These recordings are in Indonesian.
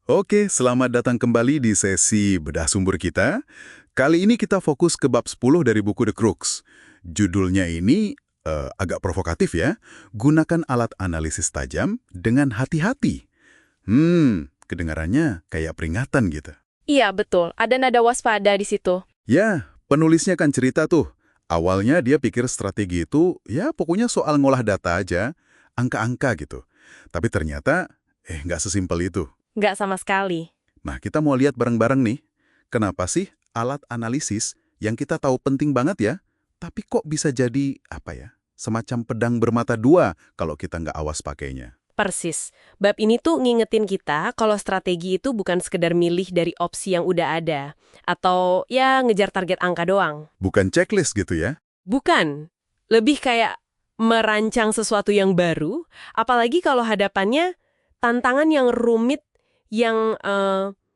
Oke, selamat datang kembali di sesi bedah sumber kita. Kali ini kita fokus ke bab 10 dari buku The Crux. Judulnya ini agak provokatif ya. Gunakan alat analisis tajam dengan hati-hati. Kedengarannya kayak peringatan gitu. Iya, betul. Ada nada waspada di situ. Ya, penulisnya kan cerita tuh. Awalnya dia pikir strategi itu, ya pokoknya soal ngolah data aja, angka-angka gitu. Tapi ternyata, nggak sesimpel itu. Nggak sama sekali. Nah, kita mau lihat bareng-bareng nih, kenapa sih alat analisis yang kita tahu penting banget ya, tapi kok bisa jadi, semacam pedang bermata dua kalau kita nggak awas pakainya. Persis. Bab ini tuh ngingetin kita kalau strategi itu bukan sekedar milih dari opsi yang udah ada. Atau ya ngejar target angka doang. Bukan checklist gitu ya? Bukan. Lebih kayak merancang sesuatu yang baru, apalagi kalau hadapannya tantangan yang rumit, yang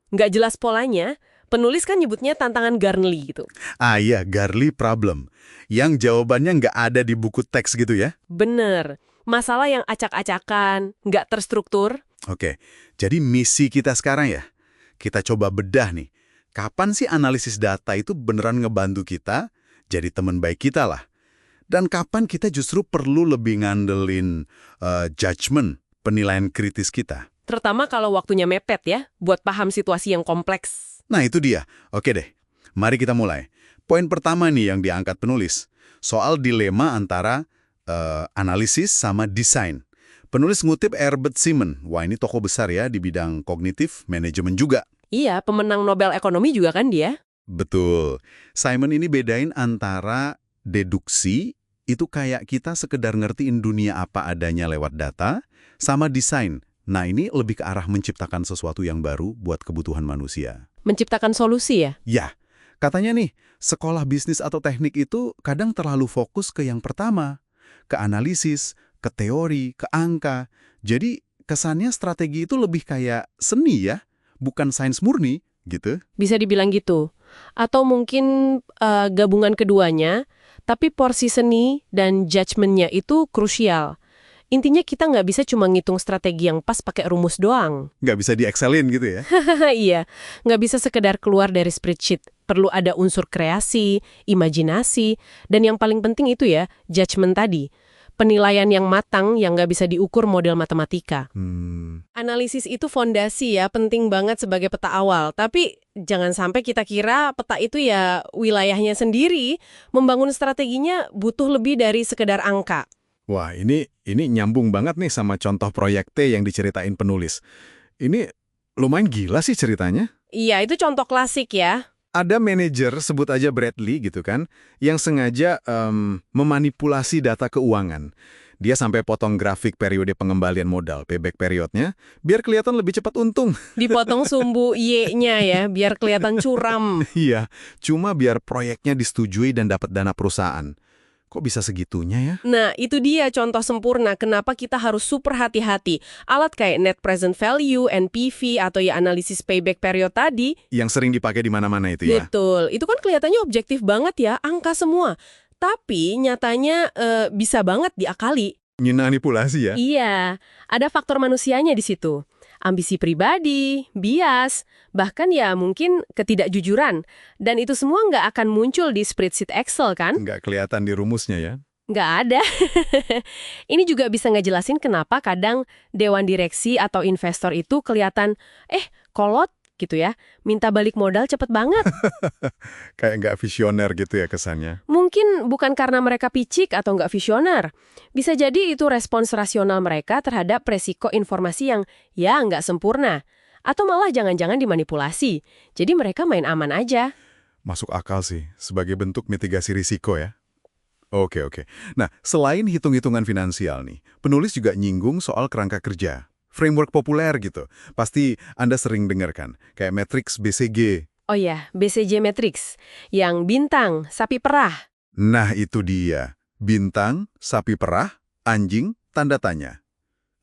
nggak jelas polanya. Penulis kan nyebutnya tantangan Garnley gitu. Ah iya, Garnley problem. Yang jawabannya nggak ada di buku teks gitu ya? Bener. Masalah yang acak-acakan, nggak terstruktur. Oke, jadi misi kita sekarang ya, kita coba bedah nih. Kapan sih analisis data itu beneran ngebantu kita jadi teman baik kita lah? Dan kapan kita justru perlu lebih ngandelin judgment, penilaian kritis kita? Terutama kalau waktunya mepet ya, buat paham situasi yang kompleks. Nah itu dia. Oke deh, mari kita mulai. Poin pertama nih yang diangkat penulis, soal dilema antara analisis sama desain. Penulis ngutip Herbert Simon. Wah, ini tokoh besar ya di bidang kognitif, manajemen juga. Iya, pemenang Nobel Ekonomi juga kan dia. Betul. Simon ini bedain antara deduksi, itu kayak kita sekedar ngertiin dunia apa adanya lewat data, sama desain. Nah, ini lebih ke arah menciptakan sesuatu yang baru buat kebutuhan manusia. Menciptakan solusi ya? Ya, katanya nih, sekolah bisnis atau teknik itu kadang terlalu fokus ke yang pertama. Ke analisis, ke teori, ke angka. Jadi kesannya strategi itu lebih kayak seni ya, bukan sains murni gitu. Bisa dibilang gitu. Atau mungkin gabungan keduanya, tapi porsi seni dan judgement-nya itu krusial. Intinya kita nggak bisa cuma ngitung strategi yang pas pakai rumus doang. Nggak bisa di-excelin gitu ya? Iya, nggak bisa sekedar keluar dari spreadsheet. Perlu ada unsur kreasi, imajinasi, dan yang paling penting itu ya, judgement tadi. Penilaian yang matang yang nggak bisa diukur model matematika. Analisis itu fondasi ya, penting banget sebagai peta awal. Tapi jangan sampai kita kira peta itu ya wilayahnya sendiri. Membangun strateginya butuh lebih dari sekedar angka. Wah, ini nyambung banget nih sama contoh proyek T yang diceritain penulis. Ini lumayan gila sih ceritanya. Iya, itu contoh klasik ya. Ada manajer, sebut aja Bradley gitu kan, yang sengaja memanipulasi data keuangan. Dia sampai potong grafik periode pengembalian modal, payback periodnya, biar kelihatan lebih cepat untung. Dipotong sumbu Y-nya ya, biar kelihatan curam. Iya, cuma biar proyeknya disetujui dan dapat dana perusahaan. Kok bisa segitunya ya? Nah, itu dia contoh sempurna kenapa kita harus super hati-hati. Alat kayak net present value, NPV, atau ya analisis payback period tadi. Yang sering dipakai di mana-mana itu ya? Betul. Itu kan kelihatannya objektif banget ya, angka semua. Tapi nyatanya bisa banget diakali. Manipulasi ya? Iya, ada faktor manusianya di situ. Ambisi pribadi, bias, bahkan ya mungkin ketidakjujuran. Dan itu semua nggak akan muncul di spreadsheet Excel kan? Nggak kelihatan di rumusnya ya? Nggak ada. Ini juga bisa ngejelasin kenapa kadang dewan direksi atau investor itu kelihatan, kolot gitu ya, minta balik modal cepet banget. Kayak nggak visioner gitu ya kesannya? Mungkin bukan karena mereka picik atau nggak visioner. Bisa jadi itu respons rasional mereka terhadap resiko informasi yang ya nggak sempurna. Atau malah jangan-jangan dimanipulasi. Jadi mereka main aman aja. Masuk akal sih, sebagai bentuk mitigasi risiko ya. Oke. Nah, selain hitung-hitungan finansial nih, penulis juga nyinggung soal kerangka kerja. Framework populer gitu. Pasti Anda sering dengar kan, kayak matriks BCG. Oh ya, BCG Matrix. Yang bintang, sapi perah. Nah, itu dia. Bintang, sapi perah, anjing, tanda tanya.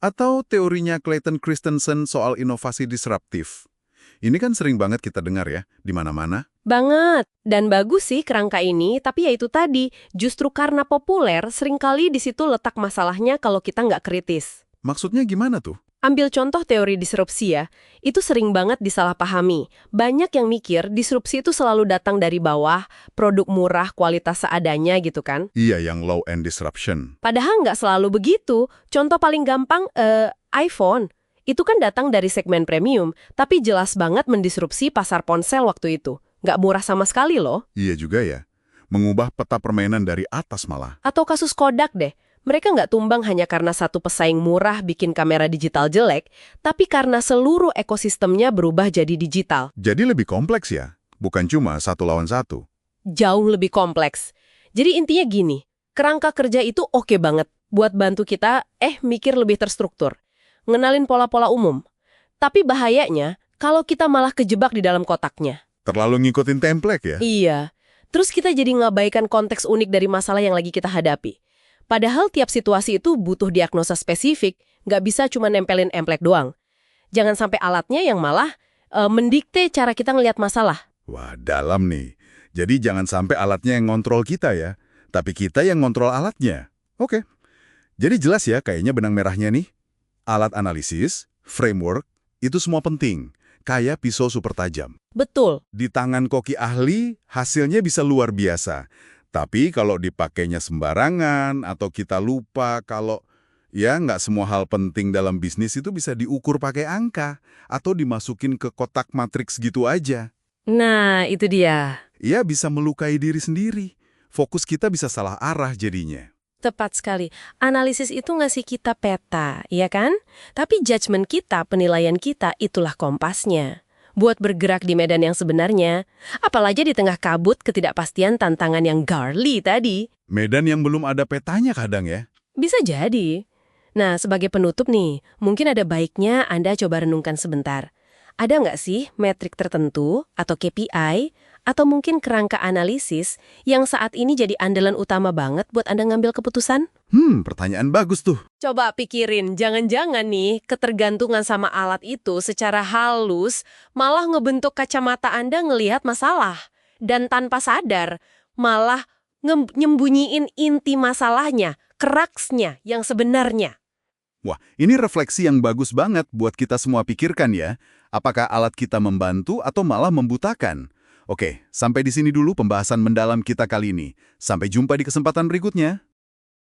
Atau teorinya Clayton Christensen soal inovasi disruptif. Ini kan sering banget kita dengar ya, di mana-mana. Banget. Dan bagus sih kerangka ini, tapi ya itu tadi, justru karena populer, seringkali di situ letak masalahnya kalau kita nggak kritis. Maksudnya gimana tuh? Ambil contoh teori disrupsi ya, itu sering banget disalahpahami. Banyak yang mikir disrupsi itu selalu datang dari bawah, produk murah, kualitas seadanya gitu kan. Iya, yang low end disruption. Padahal nggak selalu begitu. Contoh paling gampang, iPhone. Itu kan datang dari segmen premium, tapi jelas banget mendisrupsi pasar ponsel waktu itu. Nggak murah sama sekali loh. Iya juga ya. Mengubah peta permainan dari atas malah. Atau kasus Kodak deh. Mereka nggak tumbang hanya karena satu pesaing murah bikin kamera digital jelek, tapi karena seluruh ekosistemnya berubah jadi digital. Jadi lebih kompleks ya, bukan cuma satu lawan satu. Jauh lebih kompleks. Jadi intinya gini, kerangka kerja itu oke banget buat bantu kita mikir lebih terstruktur. Ngenalin pola-pola umum. Tapi bahayanya kalau kita malah kejebak di dalam kotaknya. Terlalu ngikutin template ya? Iya. Terus kita jadi ngabaikan konteks unik dari masalah yang lagi kita hadapi. Padahal tiap situasi itu butuh diagnosa spesifik, nggak bisa cuma nempelin template doang. Jangan sampai alatnya yang malah mendikte cara kita ngelihat masalah. Wah, dalam nih. Jadi jangan sampai alatnya yang ngontrol kita ya, tapi kita yang ngontrol alatnya. Oke. Jadi jelas ya kayaknya benang merahnya nih. Alat analisis, framework, itu semua penting. Kayak pisau super tajam. Betul. Di tangan koki ahli, hasilnya bisa luar biasa. Tapi kalau dipakainya sembarangan atau kita lupa kalau ya nggak semua hal penting dalam bisnis itu bisa diukur pakai angka atau dimasukin ke kotak matriks gitu aja. Nah, itu dia. Ia bisa melukai diri sendiri. Fokus kita bisa salah arah jadinya. Tepat sekali. Analisis itu ngasih kita peta, ya kan? Tapi judgement kita, penilaian kita, itulah kompasnya. Buat bergerak di medan yang sebenarnya. Apalagi di tengah kabut ketidakpastian tantangan yang Garli tadi. Medan yang belum ada petanya kadang ya. Bisa jadi. Nah, sebagai penutup nih, mungkin ada baiknya Anda coba renungkan sebentar. Ada nggak sih metrik tertentu atau KPI atau mungkin kerangka analisis yang saat ini jadi andalan utama banget buat Anda ngambil keputusan? Pertanyaan bagus tuh. Coba pikirin, jangan-jangan nih ketergantungan sama alat itu secara halus malah ngebentuk kacamata Anda ngelihat masalah. Dan tanpa sadar, malah nyembunyiin inti masalahnya, kraksnya yang sebenarnya. Wah, ini refleksi yang bagus banget buat kita semua pikirkan ya. Apakah alat kita membantu atau malah membutakan? Oke, sampai di sini dulu pembahasan mendalam kita kali ini. Sampai jumpa di kesempatan berikutnya.